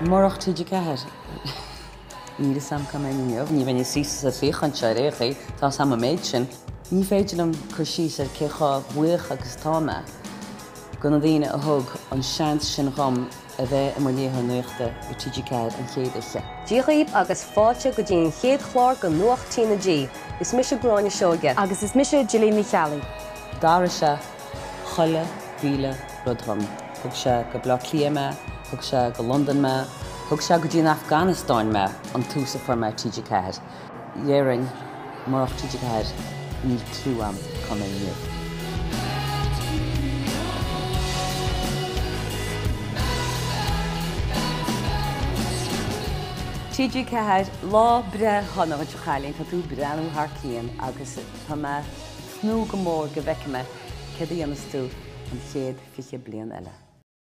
Morach tíide ceair. Ní sam cumíomh, ní bhaine sí a féchan se réchaí tá sam méid sin. Ní féidir am chu síos ar ceá buach agus táime gona dtíine a thug an seans sin rom a bheith am léthe nuachta i tíide ceair an chéadise. Díchaíb agus fáte go dtíon chéad chlár go nuachtaína dí. Is mis gráinne seoge. Agus is mis Gilly Michali. Dára se cholle bhíle rudrum. Thug se go bla clíame, thug se go London me, thug se go dtíon Afghanistáin me an túsa forma tíide ceair. Dhéing marach tíide ceair níl trú am chumé níomh. Tíide ceair lá bre honna bhaid chalíonn tá tú breanú Harcíonn agus tá me snú go mór go bhheice me cé dhéanas tú an chéad fiche bliain eile.